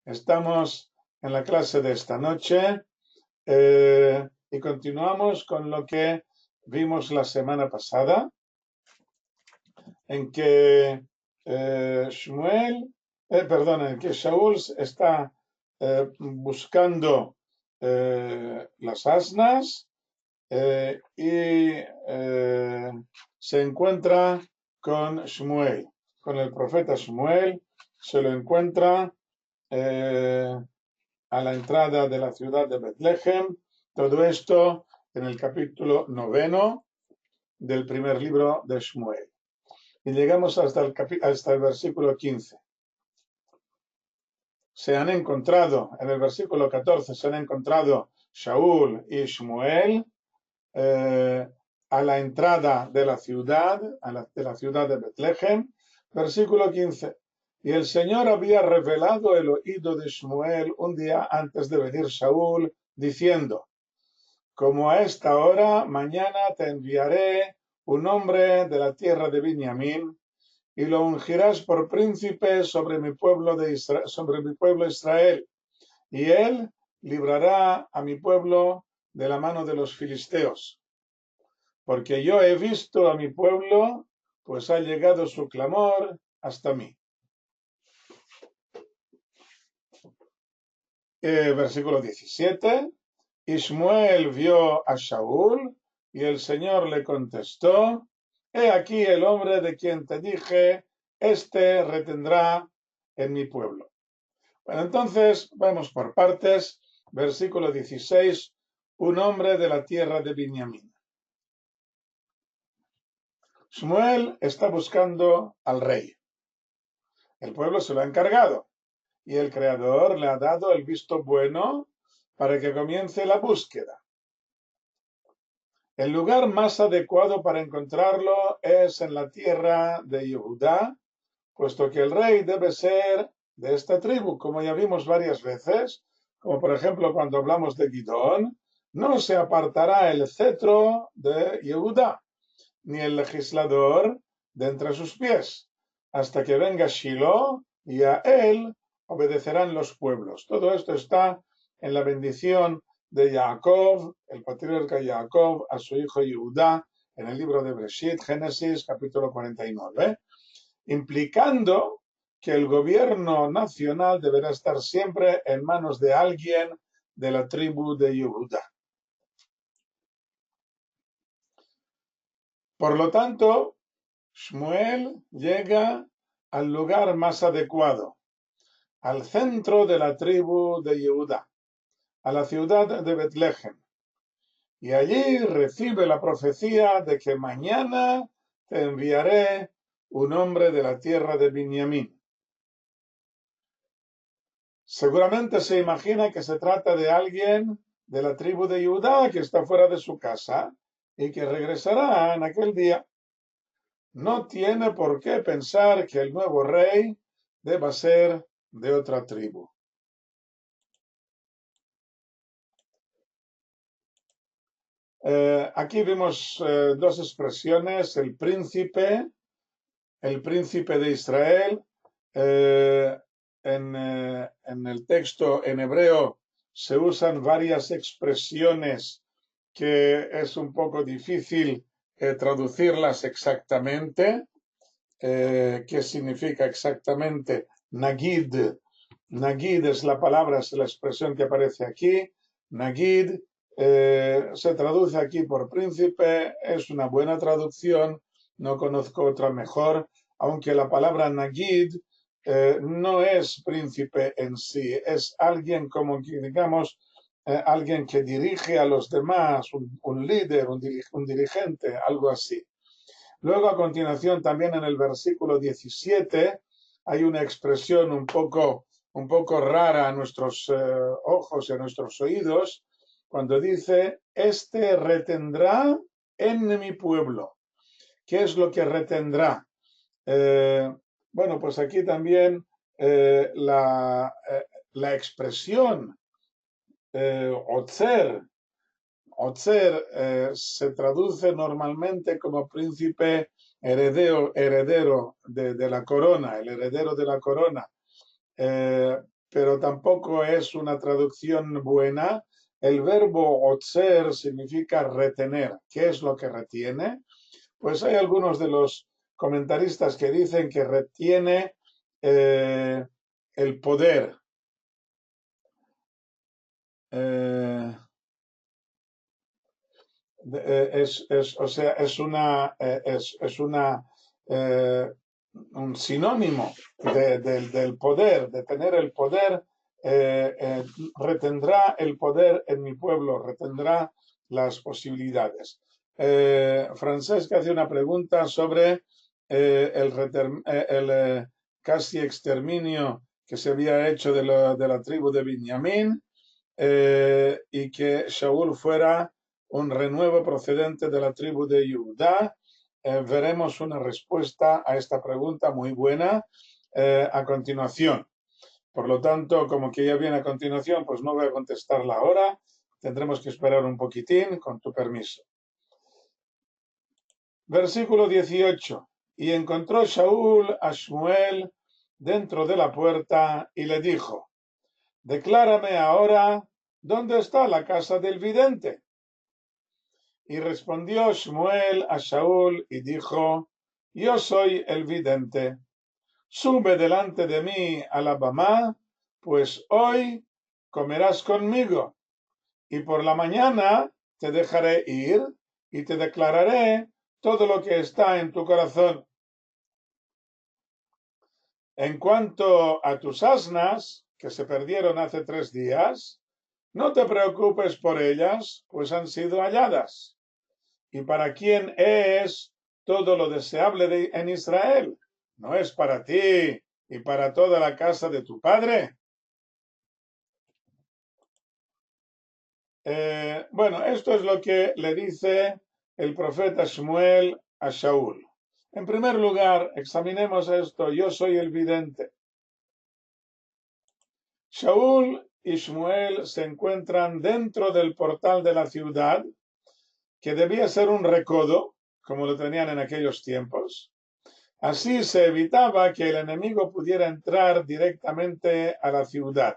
Estamos en la clase de esta noche y continuamos con lo que vimos la semana pasada, en que en que Shaul está buscando las asnas y se encuentra con Shmuel, con el profeta Shmuel. Se lo encuentra a la entrada de la ciudad de Betlehem. Todo esto en el capítulo 9 del primer libro de Shmuel. Y llegamos hasta el versículo 15. Se han encontrado, en el versículo 14, se han encontrado Shaul y Shmuel a la entrada de la ciudad, de la ciudad de Betlehem. Versículo 15. Y el Señor había revelado el oído de Shmuel un día antes de venir Shaul, diciendo: como a esta hora, mañana te enviaré un hombre de la tierra de Benjamín, y lo ungirás por príncipe sobre mi pueblo Israel, y él librará a mi pueblo de la mano de los filisteos. Porque yo he visto a mi pueblo, pues ha llegado su clamor hasta mí. Versículo 17. Y Shmuel vio a Shaul, y el Señor le contestó: he aquí el hombre de quien te dije, este retendrá en mi pueblo. Bueno, entonces vamos por partes. Versículo 16. Un hombre de la tierra de Benjamín. Shmuel está buscando al rey. El pueblo se lo ha encargado y el Creador le ha dado el visto bueno para que comience la búsqueda. El lugar más adecuado para encontrarlo es en la tierra de Yehudá, puesto que el rey debe ser de esta tribu, como ya vimos varias veces, como por ejemplo cuando hablamos de Gidón. No se apartará el cetro de Yehudá, ni el legislador de entre sus pies, hasta que venga Shiloh, y a él obedecerán los pueblos. Todo esto está en la bendición de Jacob, el patriarca Jacob, a su hijo Yehudá, en el libro de Bereshit, Génesis, capítulo 49, implicando que el gobierno nacional deberá estar siempre en manos de alguien de la tribu de Yehudá. Por lo tanto, Shmuel llega al lugar más adecuado, al centro de la tribu de Yehudá, a la ciudad de Betlehem. Y allí recibe la profecía de que mañana te enviaré un hombre de la tierra de Benjamín. Seguramente se imagina que se trata de alguien de la tribu de Judá que está fuera de su casa y que regresará en aquel día. No tiene por qué pensar que el nuevo rey deba ser de otra tribu. Aquí vemos dos expresiones: el príncipe de Israel. En el texto en hebreo se usan varias expresiones que es un poco difícil traducirlas exactamente. ¿Qué significa exactamente Nagid? Nagid es la palabra, es la expresión que aparece aquí. Nagid se traduce aquí por príncipe, es una buena traducción, no conozco otra mejor, aunque la palabra Nagid no es príncipe en sí, es alguien como que digamos, alguien que dirige a los demás, un líder, un dirigente, algo así. Luego, a continuación, también en el versículo 17, hay una expresión un poco rara a nuestros ojos y a nuestros oídos, cuando dice: este retendrá en mi pueblo. ¿Qué es lo que retendrá? Bueno, pues aquí también la expresión otzer. Otzer se traduce normalmente como príncipe heredero de la corona, el heredero de la corona. pero tampoco es una traducción buena. El verbo otzer significa retener. ¿Qué es lo que retiene? Pues hay algunos de los comentaristas que dicen que retiene el poder. O sea, es un sinónimo del poder, de tener el poder. Retendrá el poder en mi pueblo, retendrá las posibilidades. Francesca hace una pregunta sobre el casi exterminio que se había hecho de la tribu de Benjamín, y que Shaul fuera un renuevo procedente de la tribu de Judá. Veremos una respuesta a esta pregunta muy buena a continuación. Por lo tanto, como que ya viene a continuación, pues no voy a contestarla ahora. Tendremos que esperar un poquitín, con tu permiso. Versículo 18. Y encontró Shaul a Shmuel dentro de la puerta y le dijo: declárame ahora dónde está la casa del vidente. Y respondió Shmuel a Shaul y dijo: yo soy el vidente. Sube delante de mí a la Bamá, pues hoy comerás conmigo, y por la mañana te dejaré ir y te declararé todo lo que está en tu corazón. En cuanto a tus asnas, que se perdieron hace 3 días, no te preocupes por ellas, pues han sido halladas. ¿Y para quién es todo lo deseable en Israel? ¿No es para ti y para toda la casa de tu padre? Bueno, esto es lo que le dice el profeta Shmuel a Shaul. En primer lugar, examinemos esto. Yo soy el vidente. Shaul y Shmuel se encuentran dentro del portal de la ciudad, que debía ser un recodo, como lo tenían en aquellos tiempos. Así se evitaba que el enemigo pudiera entrar directamente a la ciudad.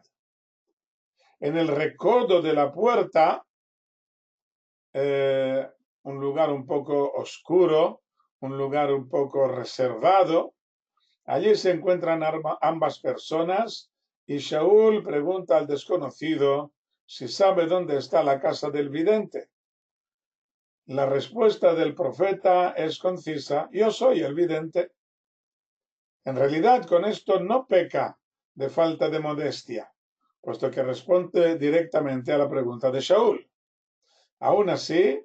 En el recodo de la puerta, un lugar un poco oscuro, un lugar un poco reservado, allí se encuentran ambas personas y Shaul pregunta al desconocido si sabe dónde está la casa del vidente. La respuesta del profeta es concisa: yo soy el vidente. En realidad, con esto no peca de falta de modestia, puesto que responde directamente a la pregunta de Shaul. Aún así,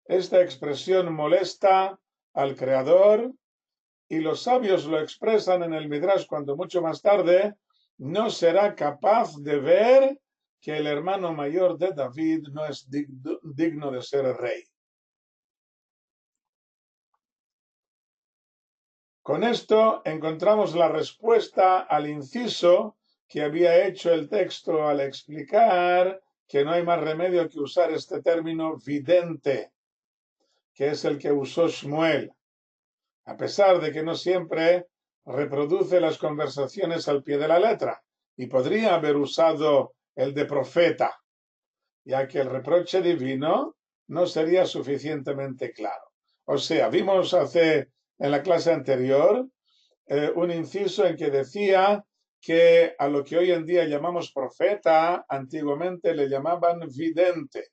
esta expresión molesta al Creador, y los sabios lo expresan en el Midrash cuando mucho más tarde no será capaz de ver que el hermano mayor de David no es digno de ser rey. Con esto encontramos la respuesta al inciso que había hecho el texto al explicar que no hay más remedio que usar este término vidente, que es el que usó Shmuel, a pesar de que no siempre reproduce las conversaciones al pie de la letra, y podría haber usado el de profeta, ya que el reproche divino no sería suficientemente claro. O sea, vimos en la clase anterior un inciso en que decía que a lo que hoy en día llamamos profeta, antiguamente le llamaban vidente.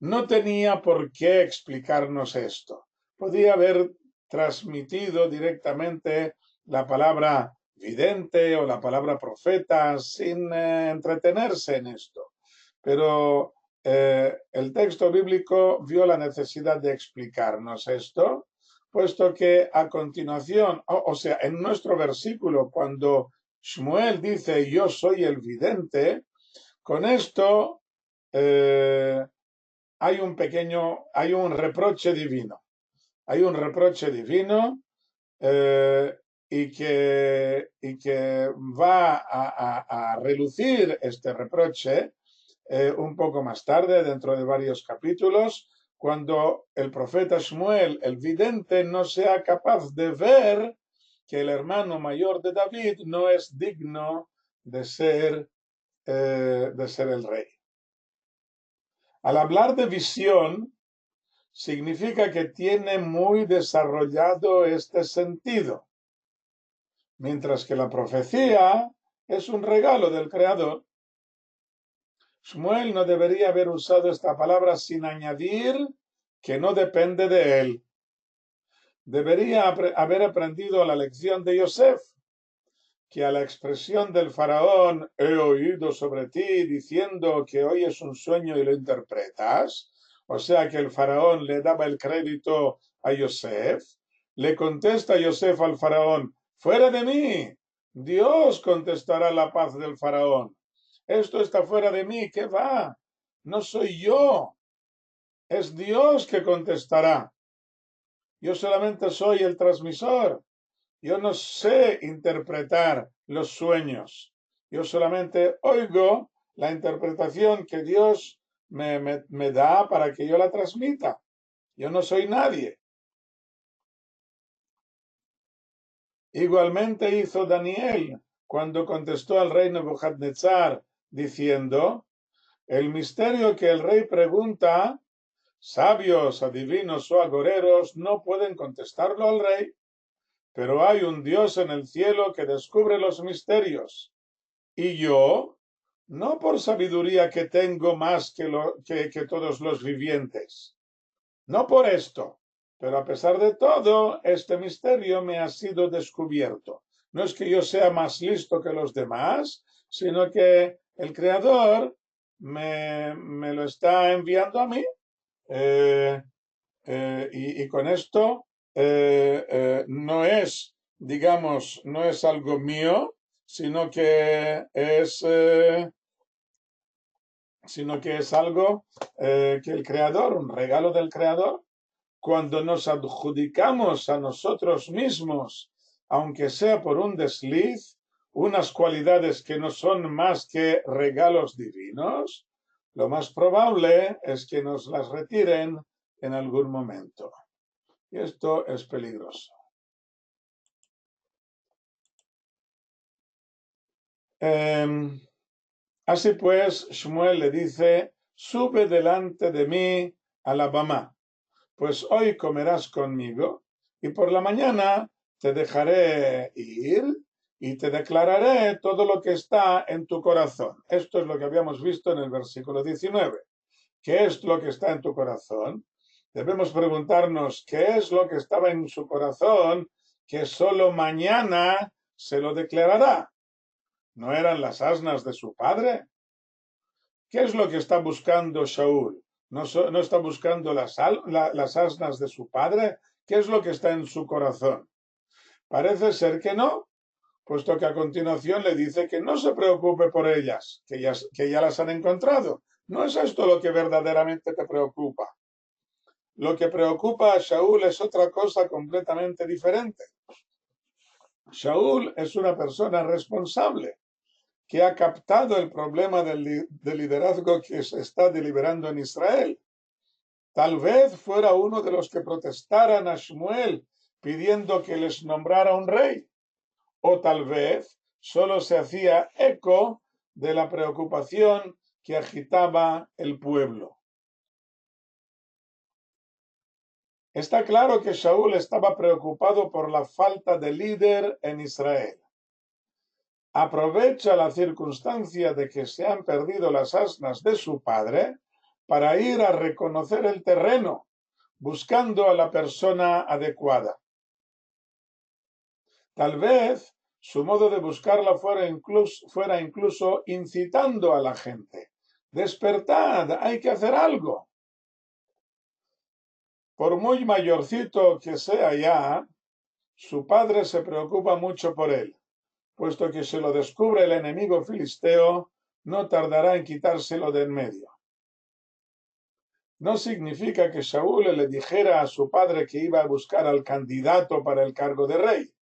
No tenía por qué explicarnos esto. Podía haber transmitido directamente la palabra vidente o la palabra profeta sin entretenerse en esto. Pero el texto bíblico vio la necesidad de explicarnos esto, puesto que a continuación, o sea, en nuestro versículo, cuando Shmuel dice yo soy el vidente, con esto hay un reproche divino. Hay un reproche divino y que va a relucir este reproche un poco más tarde, dentro de varios capítulos, cuando el profeta Shmuel, el vidente, no sea capaz de ver que el hermano mayor de David no es digno de ser el rey. Al hablar de visión, significa que tiene muy desarrollado este sentido, mientras que la profecía es un regalo del Creador. Shmuel no debería haber usado esta palabra sin añadir que no depende de él. Debería haber aprendido la lección de Yosef, que a la expresión del faraón, he oído sobre ti diciendo que hoy es un sueño y lo interpretas, o sea que el faraón le daba el crédito a Yosef, le contesta Yosef al faraón, fuera de mí, Dios contestará la paz del faraón. Esto está fuera de mí, ¿qué va? No soy yo, es Dios que contestará. Yo solamente soy el transmisor. Yo no sé interpretar los sueños. Yo solamente oigo la interpretación que Dios me da para que yo la transmita. Yo no soy nadie. Igualmente hizo Daniel cuando contestó al rey Nebuchadnezzar diciendo, el misterio que el rey pregunta, sabios, adivinos o agoreros no pueden contestarlo al rey, pero hay un Dios en el cielo que descubre los misterios. Y yo, no por sabiduría que tengo más que todos los vivientes, no por esto, pero a pesar de todo, este misterio me ha sido descubierto. No es que yo sea más listo que los demás, sino que el Creador me lo está enviando a mí. Y con esto no es, digamos, no es algo mío, sino que es algo que el Creador, un regalo del Creador, cuando nos adjudicamos a nosotros mismos, aunque sea por un desliz, unas cualidades que no son más que regalos divinos, lo más probable es que nos las retiren en algún momento. Y esto es peligroso. Así pues, Shmuel le dice, sube delante de mí a la Bamá, pues hoy comerás conmigo y por la mañana te dejaré ir y te declararé todo lo que está en tu corazón. Esto es lo que habíamos visto en el versículo 19. ¿Qué es lo que está en tu corazón? Debemos preguntarnos qué es lo que estaba en su corazón que solo mañana se lo declarará. ¿No eran las asnas de su padre? ¿Qué es lo que está buscando Shaul? ¿No está buscando las asnas de su padre? ¿Qué es lo que está en su corazón? Parece ser que no, puesto que a continuación le dice que no se preocupe por ellas, que ya las han encontrado. ¿No es esto lo que verdaderamente te preocupa? Lo que preocupa a Shaul es otra cosa completamente diferente. Shaul es una persona responsable que ha captado el problema del liderazgo que se está deliberando en Israel. Tal vez fuera uno de los que protestaran a Shmuel pidiendo que les nombrara un rey, o tal vez solo se hacía eco de la preocupación que agitaba el pueblo. Está claro que Shaul estaba preocupado por la falta de líder en Israel. Aprovecha la circunstancia de que se han perdido las asnas de su padre para ir a reconocer el terreno, buscando a la persona adecuada. Tal vez su modo de buscarla fuera incluso incitando a la gente. Despertad, hay que hacer algo. Por muy mayorcito que sea ya, su padre se preocupa mucho por él, puesto que si lo descubre el enemigo filisteo, no tardará en quitárselo de en medio. No significa que Saúl le dijera a su padre que iba a buscar al candidato para el cargo de rey,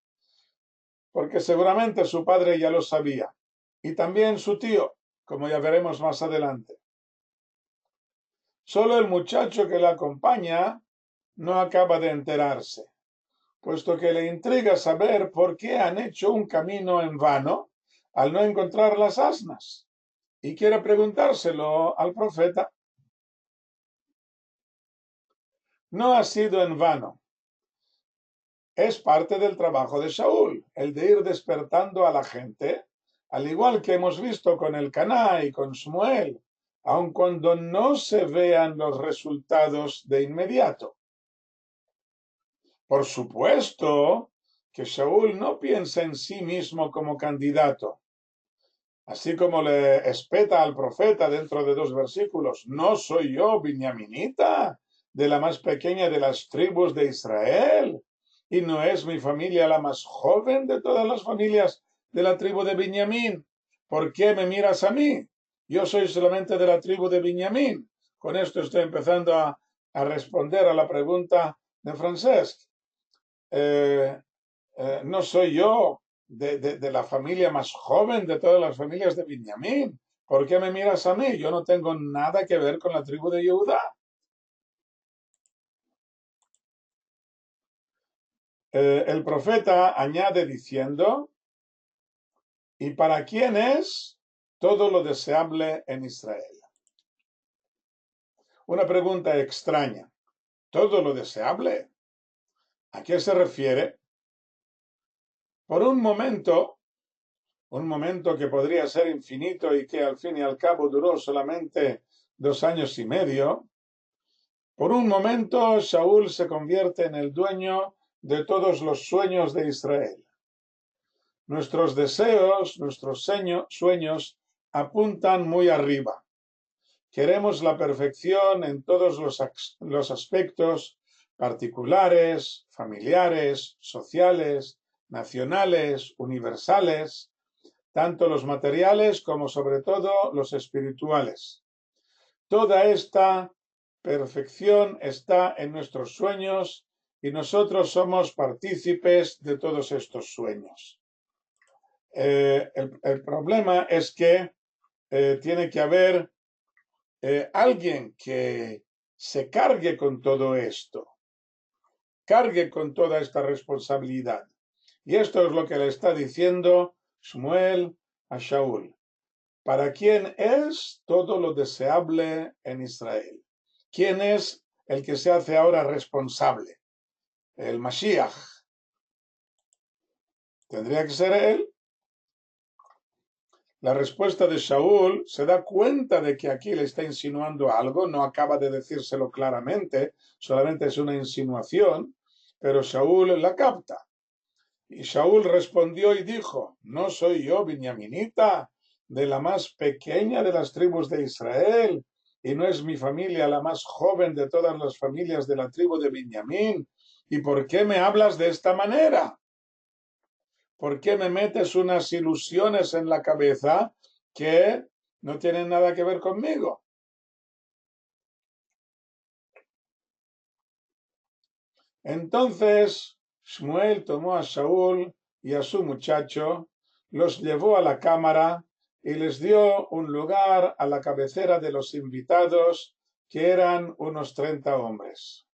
porque seguramente su padre ya lo sabía, y también su tío, como ya veremos más adelante. Solo el muchacho que la acompaña no acaba de enterarse, puesto que le intriga saber por qué han hecho un camino en vano, al no encontrar las asnas y quiere preguntárselo al profeta. No ha sido en vano. Es parte del trabajo de Shaul, el de ir despertando a la gente, al igual que hemos visto con el Caná y con Shmuel, aun cuando no se vean los resultados de inmediato. Por supuesto que Shaul no piensa en sí mismo como candidato, así como le espeta al profeta dentro de 2 versículos. ¿No soy yo binyaminita, de la más pequeña de las tribus de Israel? ¿Y no es mi familia la más joven de todas las familias de la tribu de Benjamín? ¿Por qué me miras a mí? Yo soy solamente de la tribu de Benjamín. Con esto estoy empezando a responder a la pregunta de Francesc. No soy yo de la familia más joven de todas las familias de Benjamín. ¿Por qué me miras a mí? Yo no tengo nada que ver con la tribu de Judá. El profeta añade diciendo, ¿y para quién es todo lo deseable en Israel? Una pregunta extraña. ¿Todo lo deseable? ¿A qué se refiere? Por un momento que podría ser infinito y que al fin y al cabo duró solamente 2 años y medio, por un momento Shaul se convierte en el dueño de todos los sueños de Israel. Nuestros deseos, nuestros sueños apuntan muy arriba. Queremos la perfección en todos los aspectos particulares, familiares, sociales, nacionales, universales, tanto los materiales como sobre todo los espirituales. Toda esta perfección está en nuestros sueños y nosotros somos partícipes de todos estos sueños. El problema es que tiene que haber alguien que se cargue con todo esto, cargue con toda esta responsabilidad. Y esto es lo que le está diciendo Shmuel a Shaul. ¿Para quién es todo lo deseable en Israel? ¿Quién es el que se hace ahora responsable? El Mashiach. ¿Tendría que ser él? La respuesta de Shaul se da cuenta de que aquí le está insinuando algo, no acaba de decírselo claramente, solamente es una insinuación, pero Shaul la capta. Y Shaul respondió y dijo, ¿no soy yo binyaminita, de la más pequeña de las tribus de Israel? ¿Y no es mi familia la más joven de todas las familias de la tribu de Benjamín? ¿Y por qué me hablas de esta manera? ¿Por qué me metes unas ilusiones en la cabeza que no tienen nada que ver conmigo? Entonces Shmuel tomó a Shaul y a su muchacho, los llevó a la cámara y les dio un lugar a la cabecera de los invitados, que eran unos 30 hombres.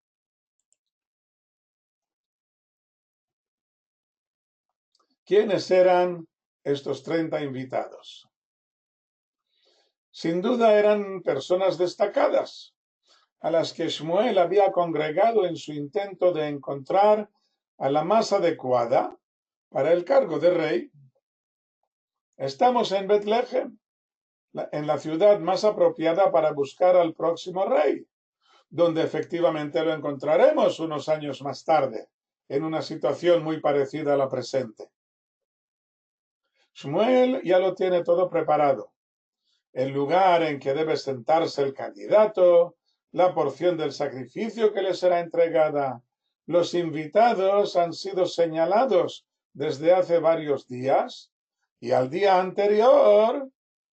¿Quiénes eran estos 30 invitados? Sin duda eran personas destacadas, a las que Shmuel había congregado en su intento de encontrar a la más adecuada para el cargo de rey. Estamos en Betlehem, en la ciudad más apropiada para buscar al próximo rey, donde efectivamente lo encontraremos unos años más tarde, en una situación muy parecida a la presente. Shmuel ya lo tiene todo preparado. El lugar en que debe sentarse el candidato, la porción del sacrificio que le será entregada. Los invitados han sido señalados desde hace varios días y al día anterior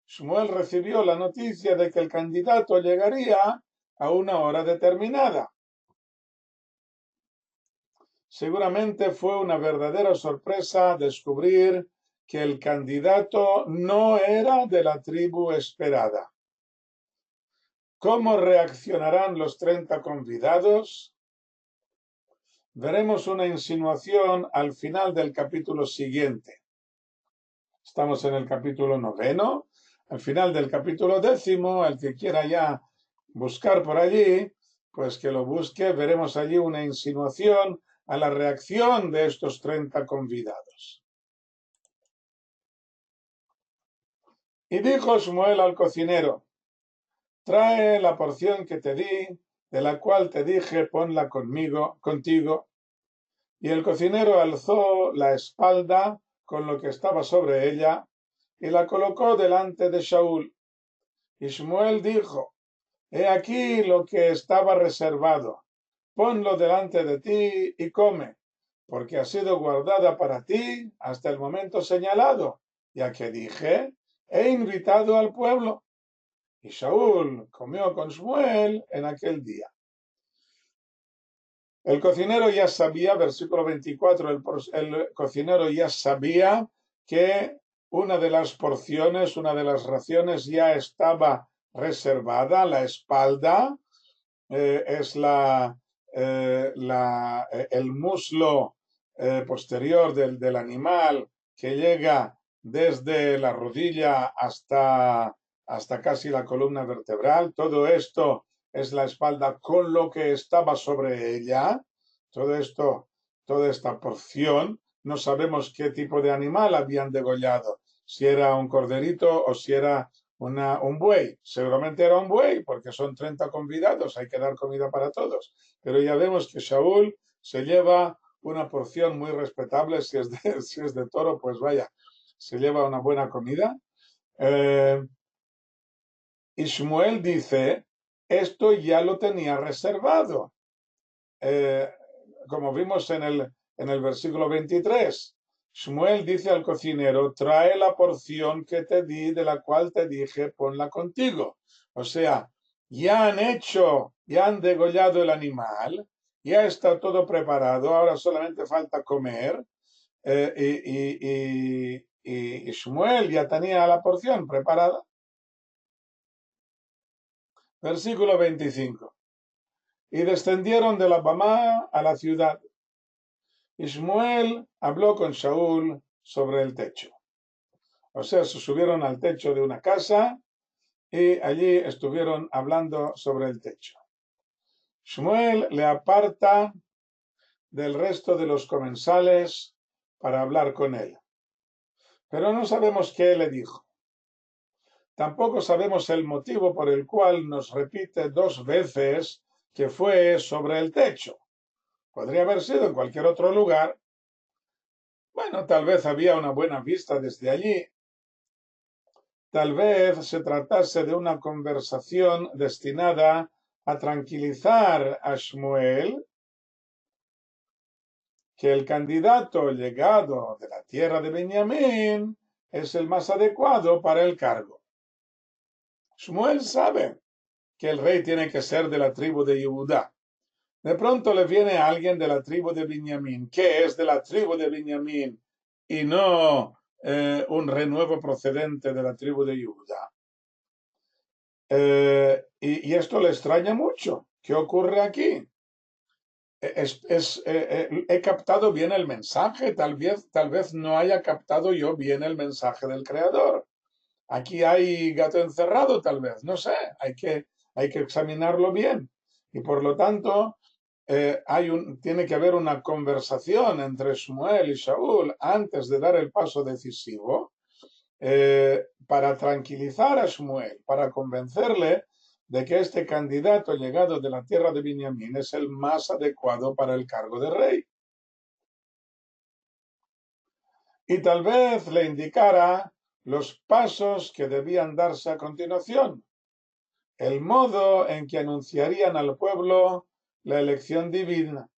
Shmuel recibió la noticia de que el candidato llegaría a una hora determinada. Seguramente fue una verdadera sorpresa descubrir que el candidato no era de la tribu esperada. ¿Cómo reaccionarán los 30 convidados? Veremos una insinuación al final del capítulo siguiente. Estamos en el capítulo 9. Al final del capítulo 10, el que quiera ya buscar por allí, pues que lo busque. Veremos allí una insinuación a la reacción de estos 30 convidados. Y dijo Shmuel al cocinero: trae la porción que te di, de la cual te dije, ponla contigo. Y el cocinero alzó la espalda con lo que estaba sobre ella y la colocó delante de Shaul. Y Shmuel dijo: he aquí lo que estaba reservado, ponlo delante de ti y come, porque ha sido guardada para ti hasta el momento señalado, ya que dije, he invitado al pueblo. Y Shaul comió con Shmuel en aquel día. El cocinero ya sabía, versículo 24, el cocinero ya sabía que una de las porciones, una de las raciones ya estaba reservada. La espalda es el muslo posterior del animal que llega desde la rodilla hasta casi la columna vertebral. Todo esto es la espalda con lo que estaba sobre ella. Todo esto, toda esta porción, no sabemos qué tipo de animal habían degollado, si era un corderito o si era un buey. Seguramente era un buey, porque son 30 convidados, hay que dar comida para todos. Pero ya vemos que Shaul se lleva una porción muy respetable. Si es de toro, pues vaya, se lleva una buena comida. Y Shmuel dice, esto ya lo tenía reservado. Como vimos en el versículo 23, Shmuel dice al cocinero, trae la porción que te di, de la cual te dije, ponla contigo. O sea, ya han degollado el animal, ya está todo preparado, ahora solamente falta comer. Y Shmuel ya tenía la porción preparada. Versículo 25. Y descendieron de la Bamá a la ciudad. Y Shmuel habló con Shaul sobre el techo. O sea, se subieron al techo de una casa y allí estuvieron hablando sobre el techo. Shmuel le aparta del resto de los comensales para hablar con él. Pero no sabemos qué le dijo. Tampoco sabemos el motivo por el cual nos repite 2 veces que fue sobre el techo. Podría haber sido en cualquier otro lugar. Bueno, tal vez había una buena vista desde allí. Tal vez se tratase de una conversación destinada a tranquilizar a Shmuel, que el candidato llegado de la tierra de Benjamín es el más adecuado para el cargo. Shmuel sabe que el rey tiene que ser de la tribu de Judá. De pronto le viene alguien de la tribu de Benjamín, que es de la tribu de Benjamín y no un renuevo procedente de la tribu de Judá. Y esto le extraña mucho. ¿Qué ocurre aquí? He captado bien el mensaje, tal vez no haya captado yo bien el mensaje del Creador. Aquí hay gato encerrado, tal vez, no sé, hay que examinarlo bien. Y por lo tanto, tiene que haber una conversación entre Shmuel y Shaul antes de dar el paso decisivo, para tranquilizar a Shmuel, para convencerle de que este candidato llegado de la tierra de Benjamín es el más adecuado para el cargo de rey. Y tal vez le indicara los pasos que debían darse a continuación, el modo en que anunciarían al pueblo la elección divina.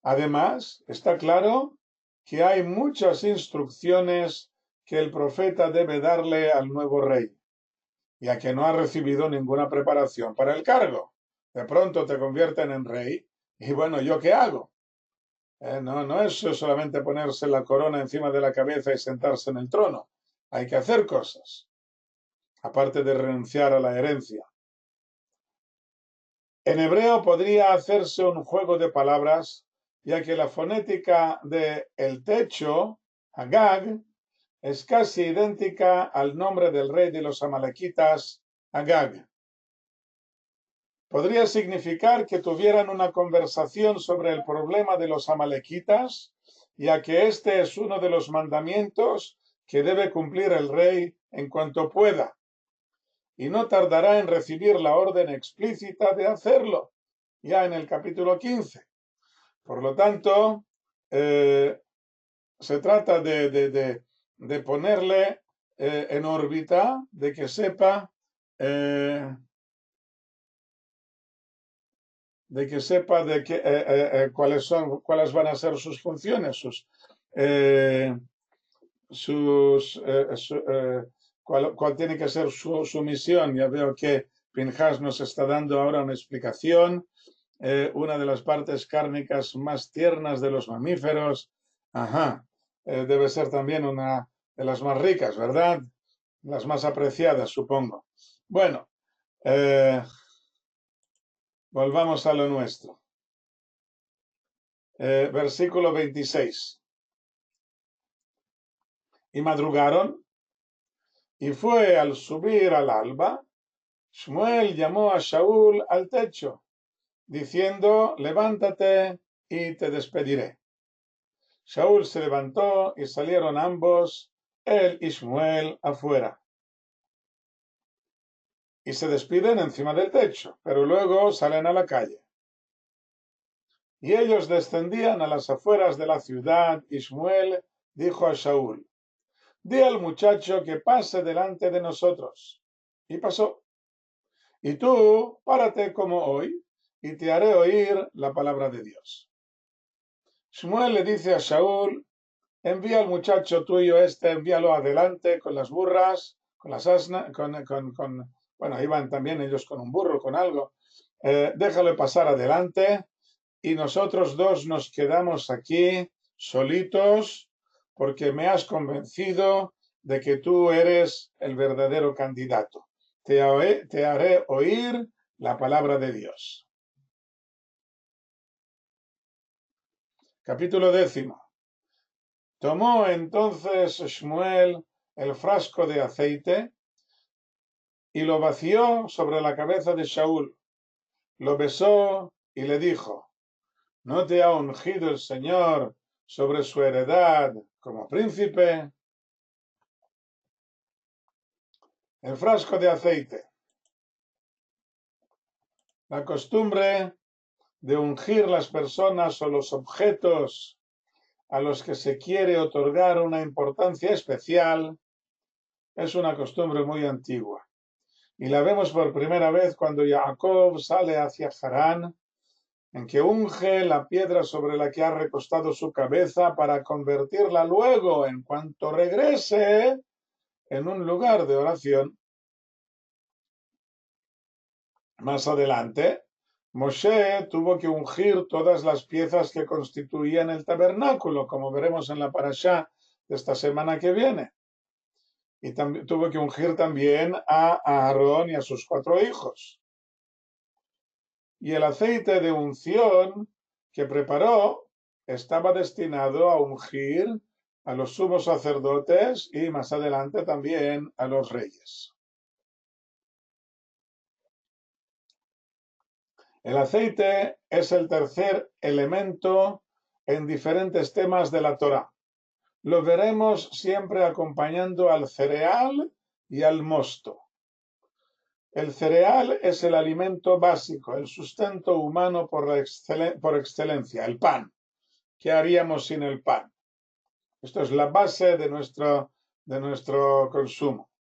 Además, está claro que hay muchas instrucciones que el profeta debe darle al nuevo rey, ya que no ha recibido ninguna preparación para el cargo. De pronto te convierten en rey y bueno, ¿yo qué hago? No es solamente ponerse la corona encima de la cabeza y sentarse en el trono. Hay que hacer cosas, aparte de renunciar a la herencia. En hebreo podría hacerse un juego de palabras, ya que la fonética de el techo, Agag, es casi idéntica al nombre del rey de los amalequitas, Agag. Podría significar que tuvieran una conversación sobre el problema de los amalequitas, ya que este es uno de los mandamientos que debe cumplir el rey en cuanto pueda, y no tardará en recibir la orden explícita de hacerlo, ya en el capítulo 15. Por lo tanto, se trata de ponerle en órbita, de que sepa cuáles van a ser sus funciones, cuál tiene que ser su misión. Ya veo que Pinhas nos está dando ahora una explicación. Una de las partes cárnicas más tiernas de los mamíferos. Ajá. Debe ser también una de las más ricas, ¿verdad? Las más apreciadas, supongo. Bueno, volvamos a lo nuestro. Versículo 26. Y madrugaron, y fue al subir al alba, Shmuel llamó a Shaul al techo, diciendo, levántate y te despediré. Shaul se levantó y salieron ambos, él y Shmuel, afuera. Y se despiden encima del techo, pero luego salen a la calle. Y ellos descendían a las afueras de la ciudad, y Shmuel dijo a Shaul, di al muchacho que pase delante de nosotros. Y pasó. Y tú, párate como hoy, y te haré oír la palabra de Dios. Shmuel le dice a Shaul, envía al muchacho tuyo envíalo adelante con las burras, con las asnas, bueno, ahí van también ellos con un burro, con algo. Déjalo pasar adelante y nosotros dos nos quedamos aquí solitos porque me has convencido de que tú eres el verdadero candidato. Te haré oír la palabra de Dios. Capítulo 10. Tomó entonces Shmuel el frasco de aceite y lo vació sobre la cabeza de Shaul. Lo besó y le dijo, ¿no te ha ungido el Señor sobre su heredad como príncipe? El frasco de aceite. La costumbre de ungir las personas o los objetos a los que se quiere otorgar una importancia especial es una costumbre muy antigua. Y la vemos por primera vez cuando Jacob sale hacia Harán, en que unge la piedra sobre la que ha recostado su cabeza para convertirla luego, en cuanto regrese, en un lugar de oración. Más adelante, Moshe tuvo que ungir todas las piezas que constituían el tabernáculo, como veremos en la parashá de esta semana que viene. Y tuvo que ungir también a Aarón y a sus 4 hijos. Y el aceite de unción que preparó estaba destinado a ungir a los sumos sacerdotes y más adelante también a los reyes. El aceite es el tercer elemento en diferentes temas de la Torá. Lo veremos siempre acompañando al cereal y al mosto. El cereal es el alimento básico, el sustento humano por excelencia, el pan. ¿Qué haríamos sin el pan? Esto es la base de nuestro consumo.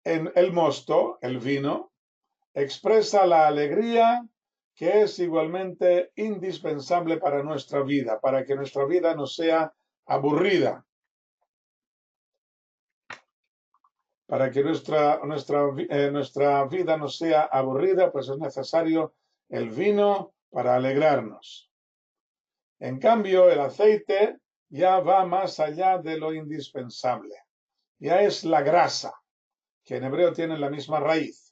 En el mosto, el vino, expresa la alegría que es igualmente indispensable para nuestra vida, para que nuestra vida no sea aburrida. Para que nuestra vida no sea aburrida, pues es necesario el vino para alegrarnos. En cambio, el aceite ya va más allá de lo indispensable. Ya es la grasa, que en hebreo tiene la misma raíz.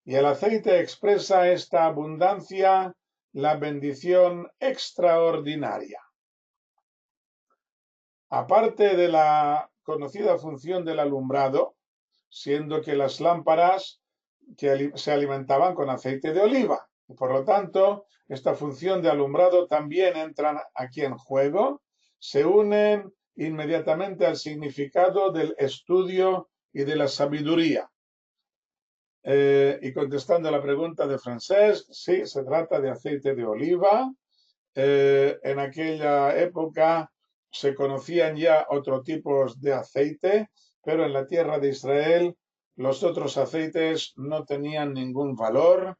Y el aceite expresa esta abundancia, la bendición extraordinaria. Aparte de la conocida función del alumbrado, siendo que las lámparas se alimentaban con aceite de oliva. Por lo tanto, esta función de alumbrado también entra aquí en juego, se unen inmediatamente al significado del estudio y de la sabiduría. Y contestando a la pregunta de Francesc, sí, se trata de aceite de oliva. En aquella época se conocían ya otros tipos de aceite, pero en la tierra de Israel los otros aceites no tenían ningún valor,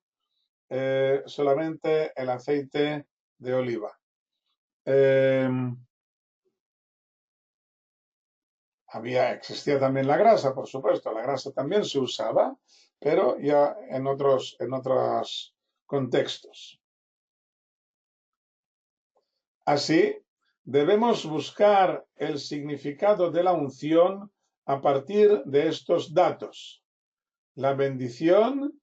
solamente el aceite de oliva. Existía también la grasa, por supuesto, la grasa también se usaba, pero ya en otros contextos. Así, debemos buscar el significado de la unción a partir de estos datos: la bendición,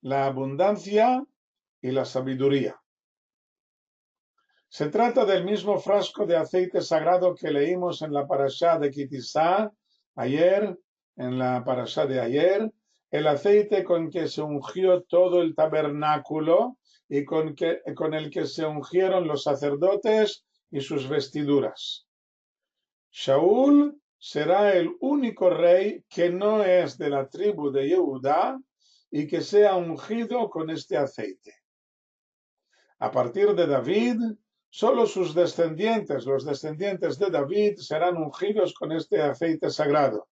la abundancia y la sabiduría. Se trata del mismo frasco de aceite sagrado que leímos en la parashá de Kitisá ayer, en la parashá de ayer, el aceite con que se ungió todo el tabernáculo y con el que se ungieron los sacerdotes y sus vestiduras. Shaul será el único rey que no es de la tribu de Yehudá y que sea ungido con este aceite. A partir de David, solo sus descendientes, los descendientes de David, serán ungidos con este aceite sagrado,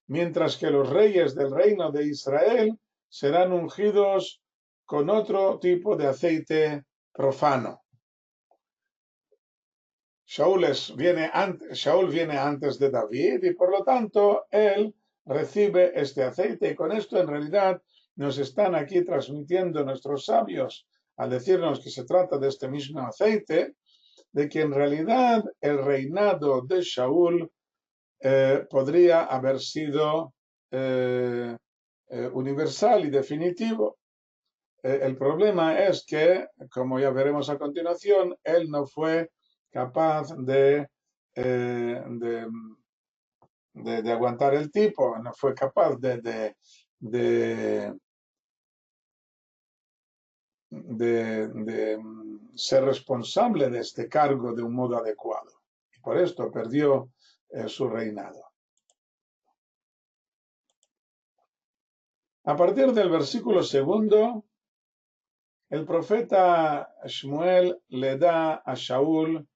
mientras que los reyes del reino de Israel serán ungidos con otro tipo de aceite profano. Shaul viene antes de David y por lo tanto él recibe este aceite, y con esto en realidad nos están aquí transmitiendo nuestros sabios al decirnos que se trata de este mismo aceite, de que en realidad el reinado de Shaul podría haber sido universal y definitivo. El problema es que, como ya veremos a continuación, él no fue capaz de aguantar el tipo, no fue capaz de ser responsable de este cargo de un modo adecuado. Y por esto perdió su reinado. A partir del versículo 2, el profeta Shmuel le da a Shaul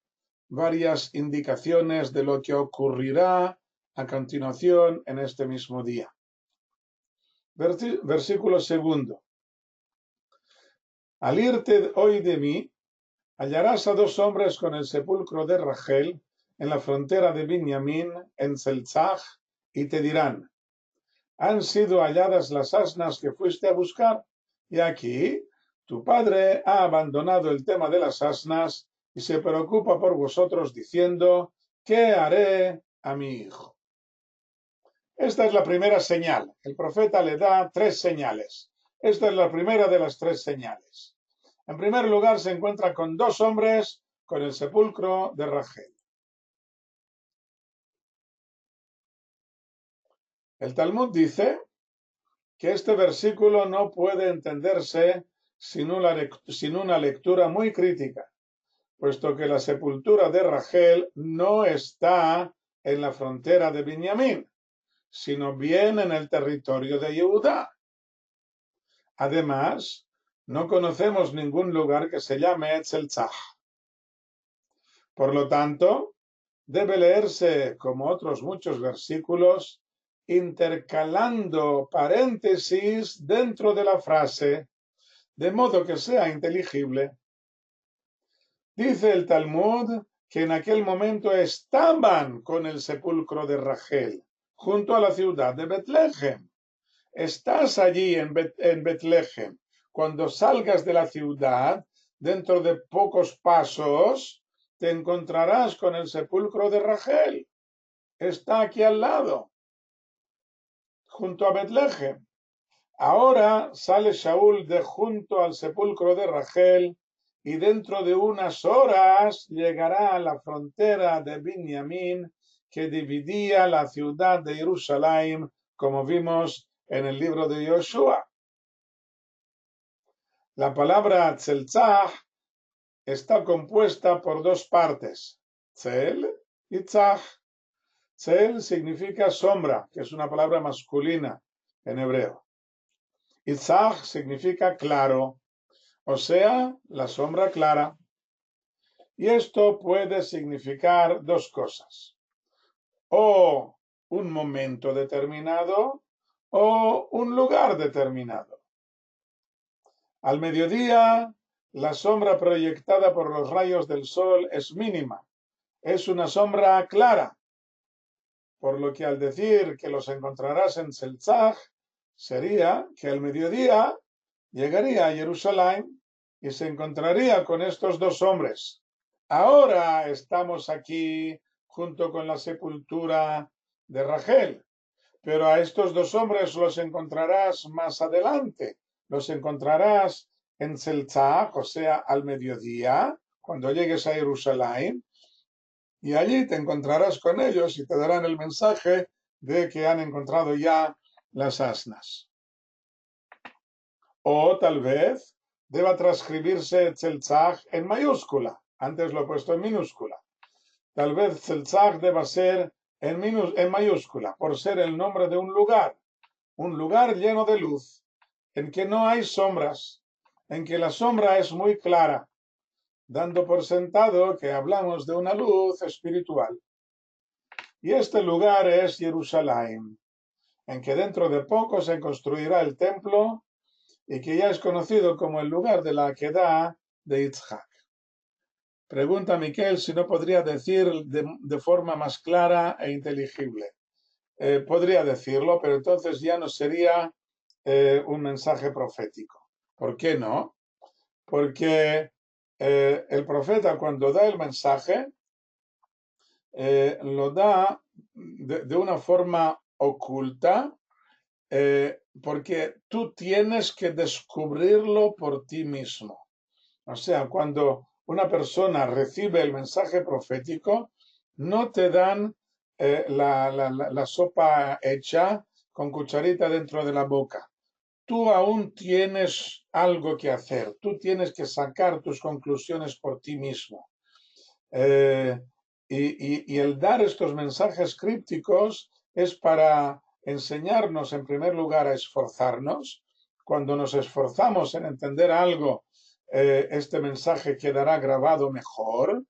varias indicaciones de lo que ocurrirá a continuación en este mismo día. Versículo 2. Al irte hoy de mí, hallarás a 2 hombres con el sepulcro de Rachel en la frontera de Binyamin, en Zelzach, y te dirán: han sido halladas las asnas que fuiste a buscar, y aquí tu padre ha abandonado el tema de las asnas y se preocupa por vosotros diciendo: ¿qué haré a mi hijo? Esta es la primera señal. El profeta le da 3 señales. Esta es la primera de las 3 señales. En primer lugar, se encuentra con 2 hombres con el sepulcro de Rachel. El Talmud dice que este versículo no puede entenderse sin una lectura muy crítica, puesto que la sepultura de Rachel no está en la frontera de Binyamin, sino bien en el territorio de Yehudá. Además, no conocemos ningún lugar que se llame Zelzach. Por lo tanto, debe leerse, como otros muchos versículos, intercalando paréntesis dentro de la frase, de modo que sea inteligible. Dice el Talmud que en aquel momento estaban con el sepulcro de Rachel, junto a la ciudad de Betlehem. Estás allí en Betlehem. Cuando salgas de la ciudad, dentro de pocos pasos, te encontrarás con el sepulcro de Rachel. Está aquí al lado, junto a Betlehem. Ahora sale Shaul de junto al sepulcro de Rachel y dentro de unas horas llegará a la frontera de Binyamin, que dividía la ciudad de Jerusalén, como vimos en el libro de Yoshua. La palabra tzeltzach está compuesta por dos partes, tzel y tzach. Tzel significa sombra, que es una palabra masculina en hebreo. Y tzach significa claro, o sea, la sombra clara. Y esto puede significar dos cosas, o un momento determinado o un lugar determinado. Al mediodía, la sombra proyectada por los rayos del sol es mínima, es una sombra clara, por lo que al decir que los encontrarás en Tzeltzach, sería que al mediodía llegaría a Jerusalén y se encontraría con estos dos hombres. Ahora estamos aquí junto con la sepultura de Rachel, pero a estos dos hombres los encontrarás más adelante, los encontrarás en Tzeltzach, o sea, al mediodía, cuando llegues a Jerusalén, y allí te encontrarás con ellos y te darán el mensaje de que han encontrado ya las asnas. O tal vez deba transcribirse Tzeltzach en mayúscula, antes lo he puesto en minúscula. Tal vez Tzeltzach deba ser en mayúscula, por ser el nombre de un lugar lleno de luz, en que no hay sombras, en que la sombra es muy clara, dando por sentado que hablamos de una luz espiritual. Y este lugar es Jerusalén, en que dentro de poco se construirá el templo y que ya es conocido como el lugar de la Akedah de Yitzhak. Pregunta Miquel si no podría decir de forma más clara e inteligible. Podría decirlo, pero entonces ya no sería un mensaje profético. ¿Por qué no? Porque el profeta cuando da el mensaje lo da de una forma oculta, porque tú tienes que descubrirlo por ti mismo. O sea, cuando una persona recibe el mensaje profético, no te dan la sopa hecha con cucharita dentro de la boca. Tú aún tienes algo que hacer, tú tienes que sacar tus conclusiones por ti mismo. Y el dar estos mensajes crípticos es para enseñarnos, en primer lugar, a esforzarnos. Cuando nos esforzamos en entender algo, este mensaje quedará grabado mejor,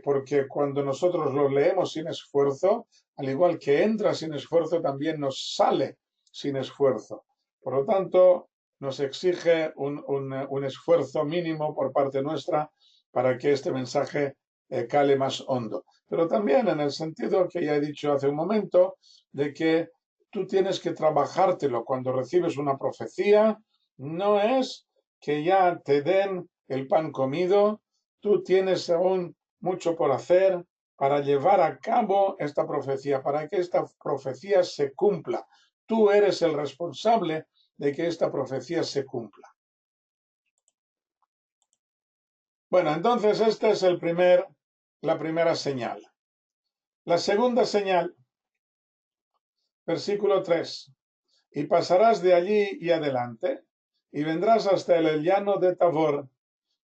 porque cuando nosotros lo leemos sin esfuerzo, al igual que entra sin esfuerzo, también nos sale sin esfuerzo. Por lo tanto, nos exige un esfuerzo mínimo por parte nuestra para que este mensaje cale más hondo. Pero también en el sentido que ya he dicho hace un momento, de que tú tienes que trabajártelo. Cuando recibes una profecía, no es que ya te den el pan comido, tú tienes aún mucho por hacer para llevar a cabo esta profecía, para que esta profecía se cumpla. Tú eres el responsable de que esta profecía se cumpla. Bueno, entonces esta es la primera señal. La segunda señal, versículo 3. Y pasarás de allí y adelante, y vendrás hasta el llano de Tabor,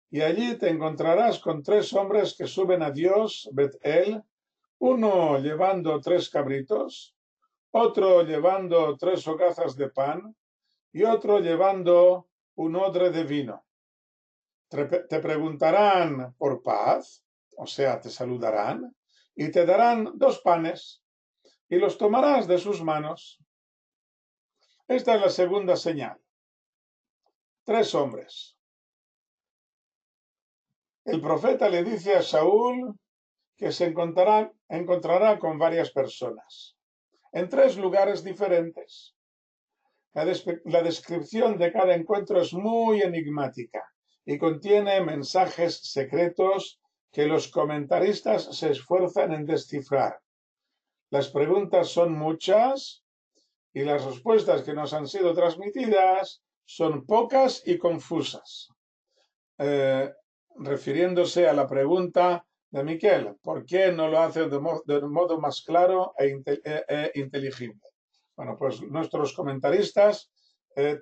y allí te encontrarás con tres hombres que suben a Dios, Bet-El, uno llevando 3 cabritos, otro llevando 3 hogazas de pan, y otro llevando un odre de vino. Te preguntarán por paz, o sea, te saludarán, y te darán 2 panes, y los tomarás de sus manos. Esta es la segunda señal. 3 hombres. El profeta le dice a Saúl que se encontrará con varias personas, en 3 lugares diferentes. La descripción de cada encuentro es muy enigmática y contiene mensajes secretos que los comentaristas se esfuerzan en descifrar. Las preguntas son muchas y las respuestas que nos han sido transmitidas son pocas y confusas. refiriéndose a la pregunta de Miquel, ¿por qué no lo hace de modo más claro e inteligible? Bueno, pues nuestros comentaristas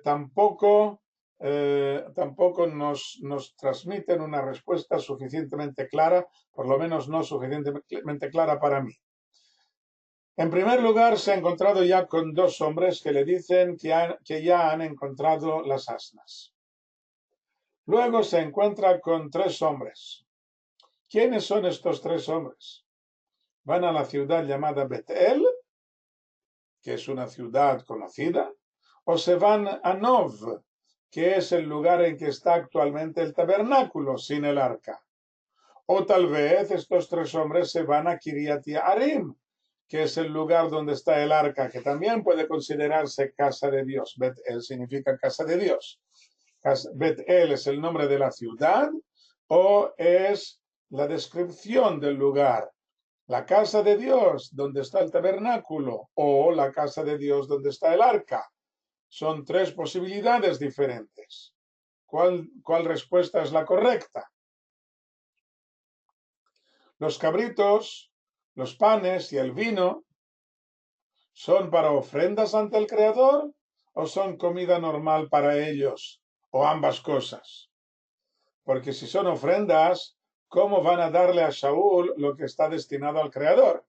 tampoco nos transmiten una respuesta suficientemente clara, por lo menos no suficientemente clara para mí. En primer lugar, se ha encontrado ya con dos hombres que le dicen que ya han encontrado las asnas. Luego se encuentra con tres hombres. ¿Quiénes son estos tres hombres? Van a la ciudad llamada Betel, que es una ciudad conocida, o se van a Nov, que es el lugar en que está actualmente el tabernáculo sin el arca. O tal vez estos tres hombres se van a Kiriat Yearim, que es el lugar donde está el arca, que también puede considerarse casa de Dios. Betel significa casa de Dios. Betel es el nombre de la ciudad o es la descripción del lugar. La casa de Dios donde está el tabernáculo o la casa de Dios donde está el arca. Son tres posibilidades diferentes. ¿Cuál respuesta es la correcta? Los cabritos, los panes y el vino ¿son para ofrendas ante el Creador o son comida normal para ellos? O ambas cosas. Porque si son ofrendas, ¿cómo van a darle a Shaul lo que está destinado al Creador?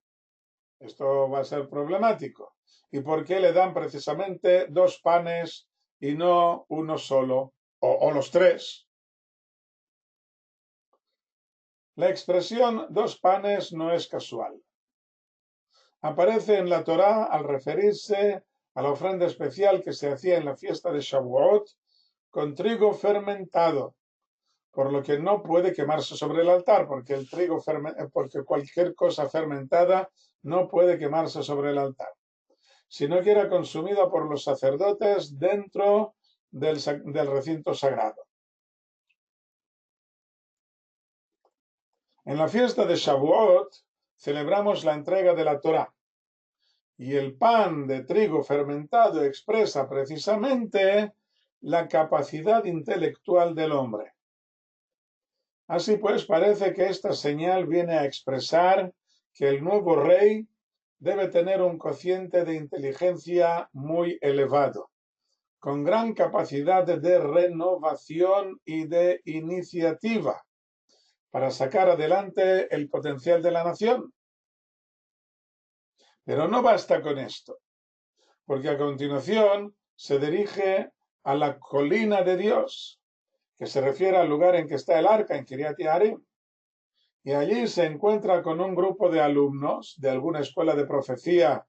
Esto va a ser problemático. ¿Y por qué le dan precisamente dos panes y no uno solo? O los tres. La expresión dos panes no es casual. Aparece en la Torá al referirse a la ofrenda especial que se hacía en la fiesta de Shavuot con trigo fermentado, por lo que no puede quemarse sobre el altar, porque porque cualquier cosa fermentada no puede quemarse sobre el altar, sino que era consumida por los sacerdotes dentro del recinto sagrado. En la fiesta de Shavuot celebramos la entrega de la Torá, y el pan de trigo fermentado expresa precisamente la capacidad intelectual del hombre. Así pues, parece que esta señal viene a expresar que el nuevo rey debe tener un cociente de inteligencia muy elevado, con gran capacidad de renovación y de iniciativa para sacar adelante el potencial de la nación. Pero no basta con esto, porque a continuación se dirige a la colina de Dios, que se refiere al lugar en que está el arca, en Kiriat Yearim. Y allí se encuentra con un grupo de alumnos de alguna escuela de profecía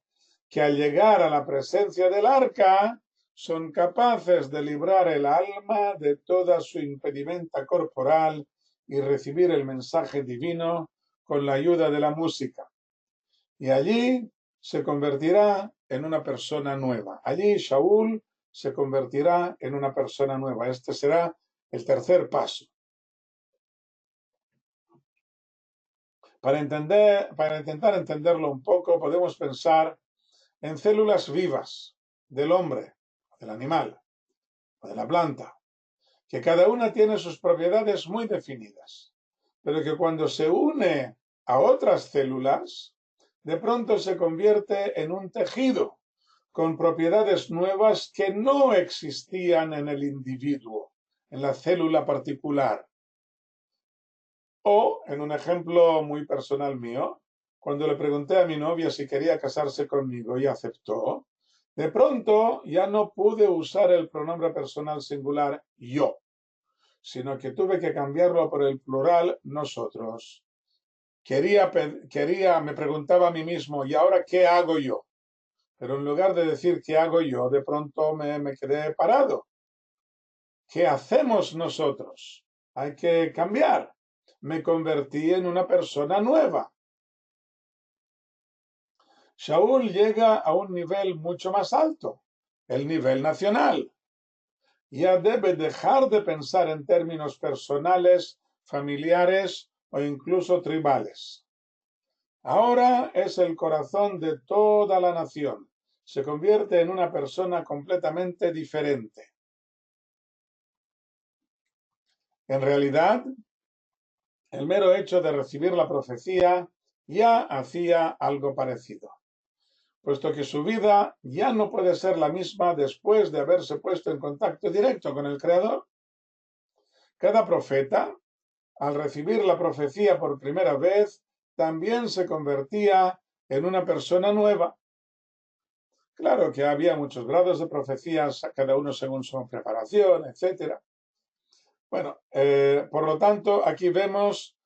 que al llegar a la presencia del arca son capaces de librar el alma de toda su impedimenta corporal y recibir el mensaje divino con la ayuda de la música. Y allí se convertirá en una persona nueva. Allí Shaul se convertirá en una persona nueva. Este será el tercer paso. Para intentar entenderlo un poco, podemos pensar en células vivas del hombre, del animal o de la planta, que cada una tiene sus propiedades muy definidas, pero que cuando se une a otras células, de pronto se convierte en un tejido con propiedades nuevas que no existían en el individuo, en la célula particular. O, en un ejemplo muy personal mío, cuando le pregunté a mi novia si quería casarse conmigo y aceptó, de pronto ya no pude usar el pronombre personal singular yo, sino que tuve que cambiarlo por el plural nosotros. Me preguntaba a mí mismo, ¿y ahora qué hago yo? Pero en lugar de decir qué hago yo, de pronto me quedé parado. ¿Qué hacemos nosotros? Hay que cambiar. Me convertí en una persona nueva. Shaul llega a un nivel mucho más alto, el nivel nacional. Ya debe dejar de pensar en términos personales, familiares o incluso tribales. Ahora es el corazón de toda la nación. Se convierte en una persona completamente diferente. En realidad, el mero hecho de recibir la profecía ya hacía algo parecido, puesto que su vida ya no puede ser la misma después de haberse puesto en contacto directo con el Creador. Cada profeta, al recibir la profecía por primera vez, también se convertía en una persona nueva. Claro que había muchos grados de profecías, cada uno según su preparación, etc. Bueno, por lo tanto, aquí vemos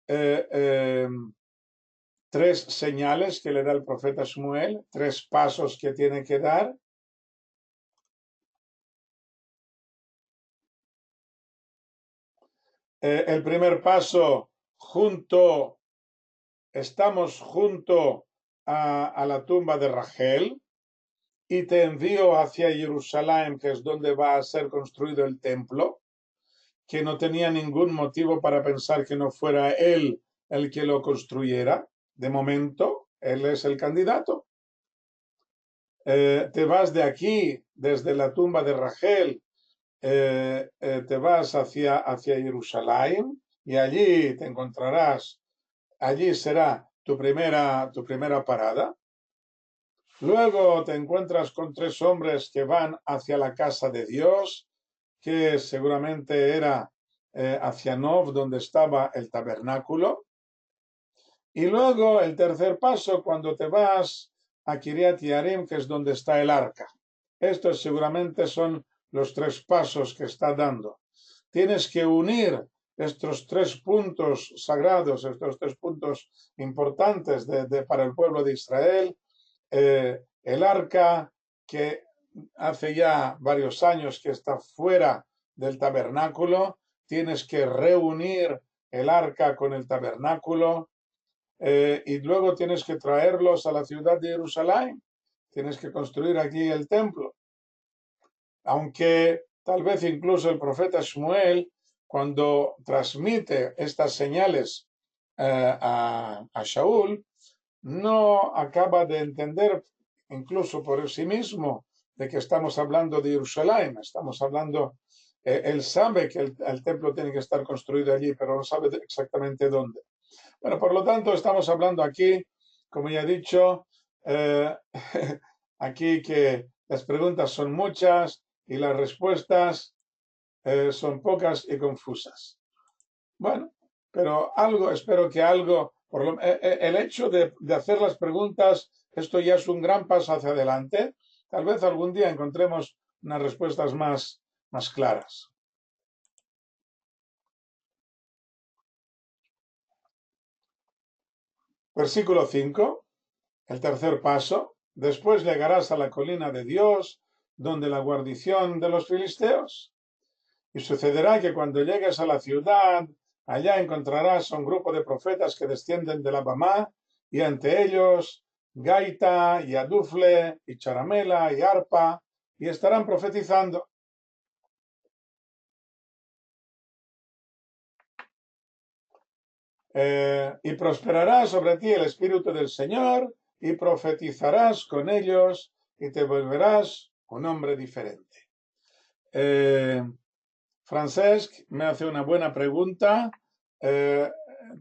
eh, eh, tres señales que le da el profeta Shmuel, tres pasos que tiene que dar. El primer paso, estamos junto a la tumba de Rachel y te envío hacia Jerusalén, que es donde va a ser construido el templo, que no tenía ningún motivo para pensar que no fuera él el que lo construyera. De momento, él es el candidato. Te vas de aquí, desde la tumba de Rachel, te vas hacia Jerusalén y allí te encontrarás, allí será tu primera parada. Luego te encuentras con tres hombres que van hacia la casa de Dios, que seguramente era hacia Nov, donde estaba el tabernáculo. Y luego el tercer paso, cuando te vas a Kiriat Yarim, que es donde está el arca. Estos seguramente son los tres pasos que está dando. Tienes que unir estos tres puntos sagrados, estos tres puntos importantes para el pueblo de Israel. El arca, que hace ya varios años que está fuera del tabernáculo, tienes que reunir el arca con el tabernáculo, y luego tienes que traerlos a la ciudad de Jerusalén, tienes que construir aquí el templo. Aunque tal vez incluso el profeta Shmuel, cuando transmite estas señales a Shaul, no acaba de entender, incluso por sí mismo, de que estamos hablando de Jerusalén, estamos hablando, él sabe que el templo tiene que estar construido allí, pero no sabe exactamente dónde. Bueno, por lo tanto, estamos hablando aquí, como ya he dicho, eh, aquí que las preguntas son muchas y las respuestas son pocas y confusas. Bueno, pero algo, espero que algo, el hecho de hacer las preguntas, esto ya es un gran paso hacia adelante. Tal vez algún día encontremos unas respuestas más claras. Versículo 5, el tercer paso. Después llegarás a la colina de Dios, donde la guarnición de los filisteos. Y sucederá que cuando llegues a la ciudad, allá encontrarás a un grupo de profetas que descienden de la Bamá, y ante ellos gaita y adufle y charamela y arpa, y estarán profetizando. Y prosperará sobre ti el Espíritu del Señor, y profetizarás con ellos, y te volverás un hombre diferente. Francesc me hace una buena pregunta.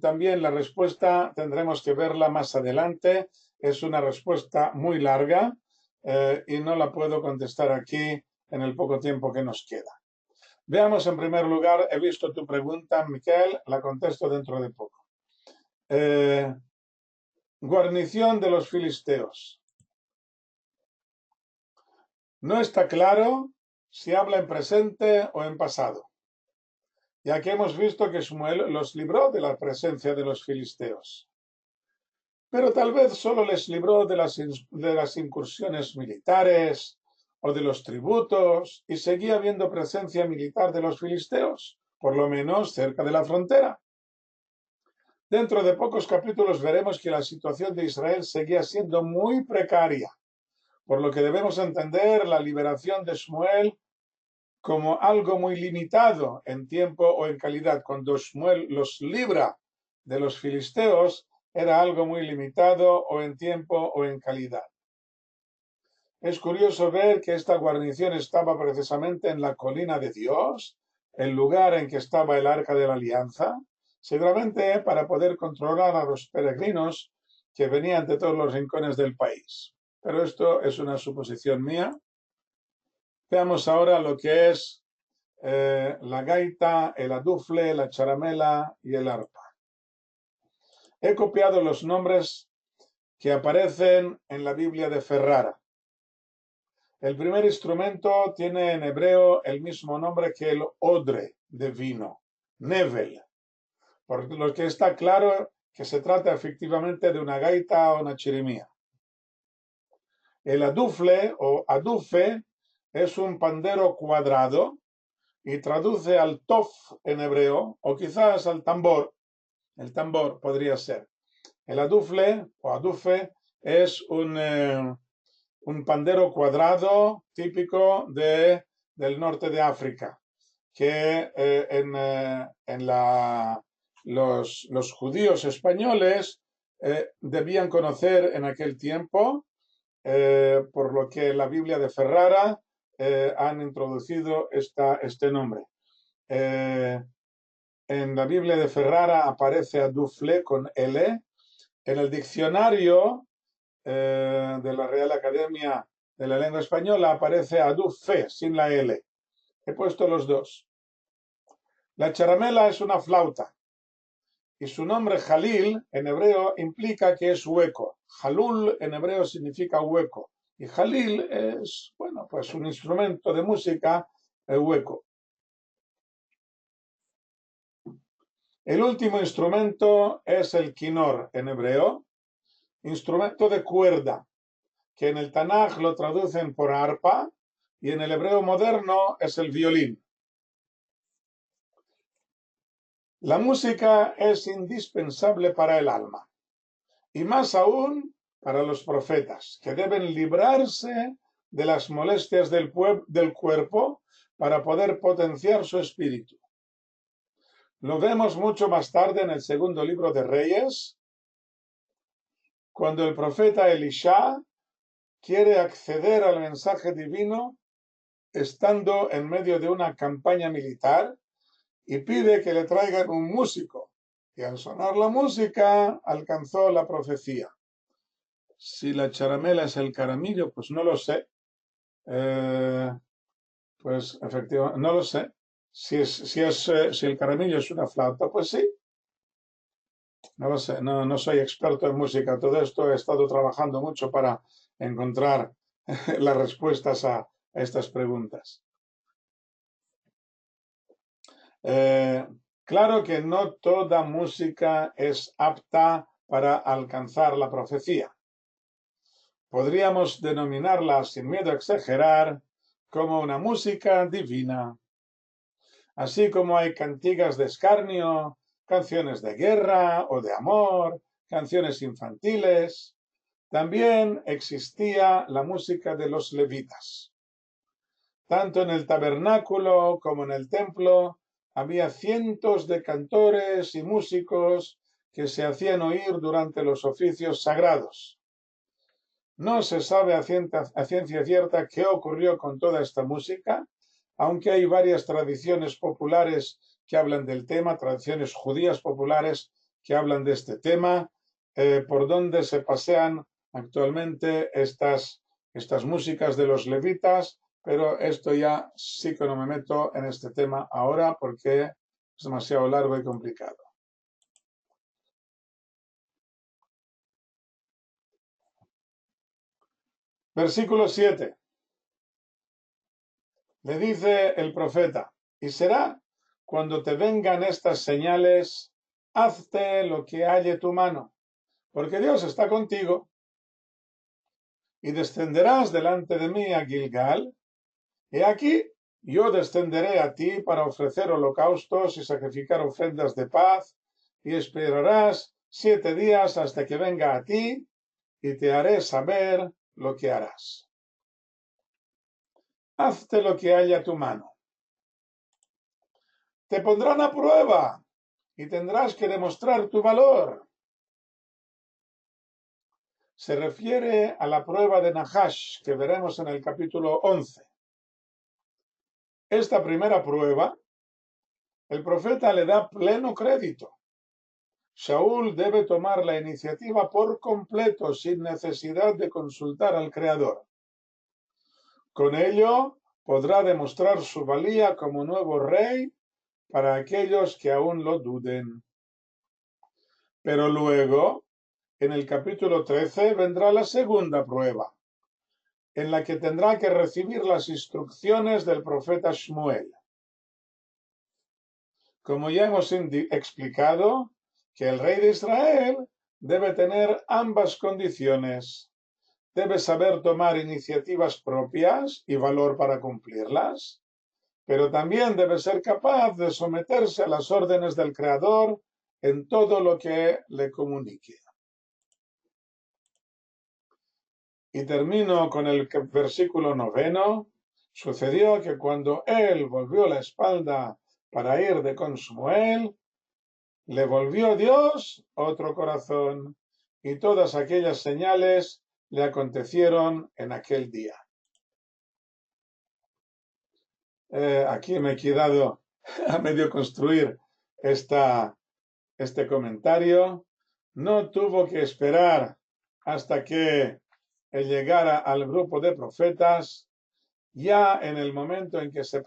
También la respuesta tendremos que verla más adelante. Es una respuesta muy larga y no la puedo contestar aquí en el poco tiempo que nos queda. Veamos en primer lugar, he visto tu pregunta, Miquel, la contesto dentro de poco. Guarnición de los filisteos. No está claro si habla en presente o en pasado, ya que hemos visto que Shmuel los libró de la presencia de los filisteos. Pero tal vez solo les libró de las incursiones militares o de los tributos, y seguía habiendo presencia militar de los filisteos, por lo menos cerca de la frontera. Dentro de pocos capítulos veremos que la situación de Israel seguía siendo muy precaria, por lo que debemos entender la liberación de Shmuel como algo muy limitado en tiempo o en calidad. Cuando Shmuel los libra de los filisteos, era algo muy limitado o en tiempo o en calidad. Es curioso ver que esta guarnición estaba precisamente en la colina de Dios, el lugar en que estaba el Arca de la Alianza, seguramente para poder controlar a los peregrinos que venían de todos los rincones del país. Pero esto es una suposición mía. Veamos ahora lo que es la gaita, el adufle, la charamela y el arpa. He copiado los nombres que aparecen en la Biblia de Ferrara. El primer instrumento tiene en hebreo el mismo nombre que el odre de vino, nevel, por lo que está claro que se trata efectivamente de una gaita o una chirimía. El adufle o adufe es un pandero cuadrado y traduce al tof en hebreo o quizás al tambor. El tambor podría ser. El adufle o adufe es un pandero cuadrado típico del norte de África, que los judíos españoles debían conocer en aquel tiempo, por lo que en la Biblia de Ferrara han introducido este nombre. En la Biblia de Ferrara aparece adufle con L. En el diccionario de la Real Academia de la Lengua Española aparece adufe sin la L. He puesto los dos. La charamela es una flauta y su nombre Jalil en hebreo implica que es hueco. Jalul en hebreo significa hueco y Jalil es, bueno, pues un instrumento de música hueco. El último instrumento es el quinor en hebreo, instrumento de cuerda, que en el Tanaj lo traducen por arpa y en el hebreo moderno es el violín. La música es indispensable para el alma y más aún para los profetas, que deben librarse de las molestias del cuerpo para poder potenciar su espíritu. Lo vemos mucho más tarde en el segundo libro de Reyes, cuando el profeta Elisha quiere acceder al mensaje divino estando en medio de una campaña militar y pide que le traigan un músico. Y al sonar la música alcanzó la profecía. Si la charamela es el caramillo, pues no lo sé. Pues efectivamente, no lo sé. Si el caramillo es una flauta, pues sí. No lo sé, no soy experto en música. Todo esto he estado trabajando mucho para encontrar las respuestas a estas preguntas. Claro que no toda música es apta para alcanzar la profecía. Podríamos denominarla, sin miedo a exagerar, como una música divina. Así como hay cantigas de escarnio, canciones de guerra o de amor, canciones infantiles, también existía la música de los levitas. Tanto en el tabernáculo como en el templo había cientos de cantores y músicos que se hacían oír durante los oficios sagrados. No se sabe a ciencia cierta qué ocurrió con toda esta música, aunque hay varias tradiciones populares que hablan del tema, tradiciones judías populares que hablan de este tema, por donde se pasean actualmente estas músicas de los levitas, pero esto ya sí que no me meto en este tema ahora porque es demasiado largo y complicado. Versículo 7. Le dice el profeta, y será cuando te vengan estas señales, hazte lo que halle tu mano, porque Dios está contigo, y descenderás delante de mí a Gilgal, y aquí yo descenderé a ti para ofrecer holocaustos y sacrificar ofrendas de paz, y esperarás 7 días hasta que venga a ti, y te haré saber lo que harás. Hazte lo que haya a tu mano. Te pondrán a prueba y tendrás que demostrar tu valor. Se refiere a la prueba de Nahash que veremos en el capítulo 11. Esta primera prueba el profeta le da pleno crédito. Shaul debe tomar la iniciativa por completo sin necesidad de consultar al Creador. Con ello podrá demostrar su valía como nuevo rey para aquellos que aún lo duden. Pero luego, en el capítulo 13, vendrá la segunda prueba, en la que tendrá que recibir las instrucciones del profeta Shmuel. Como ya hemos explicado, que el rey de Israel debe tener ambas condiciones. Debe saber tomar iniciativas propias y valor para cumplirlas, pero también debe ser capaz de someterse a las órdenes del Creador en todo lo que le comunique. Y termino con el versículo 9. Sucedió que cuando él volvió la espalda para ir de con Shmuel, le volvió Dios otro corazón, y todas aquellas señales le acontecieron en aquel día. Aquí me he quedado a medio construir este comentario. No tuvo que esperar hasta que él llegara al grupo de profetas. Ya en el momento en que se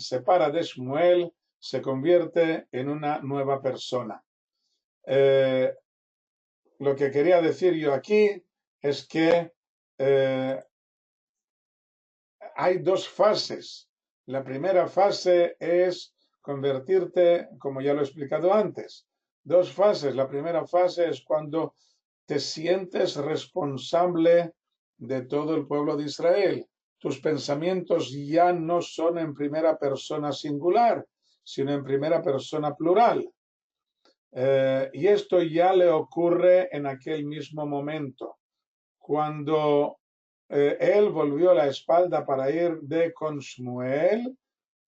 separa de Shmuel, se convierte en una nueva persona. Lo que quería decir yo aquí es que hay dos fases. La primera fase es convertirte, como ya lo he explicado antes. Dos fases. La primera fase es cuando te sientes responsable de todo el pueblo de Israel. Tus pensamientos ya no son en primera persona singular, sino en primera persona plural. Y esto ya le ocurre en aquel mismo momento, cuando él volvió la espalda para ir de con Shmuel,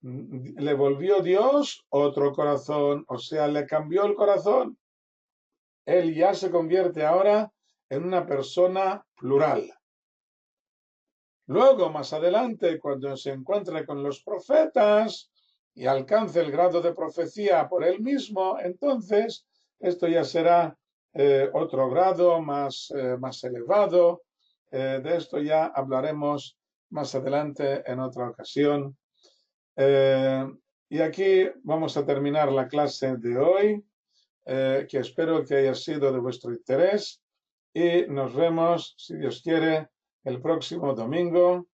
le volvió Dios otro corazón, o sea, le cambió el corazón. Él ya se convierte ahora en una persona plural. Luego, más adelante, cuando se encuentre con los profetas y alcance el grado de profecía por él mismo, entonces esto ya será otro grado más elevado. De esto ya hablaremos más adelante en otra ocasión. Y aquí vamos a terminar la clase de hoy, que espero que haya sido de vuestro interés, y nos vemos, si Dios quiere, el próximo domingo.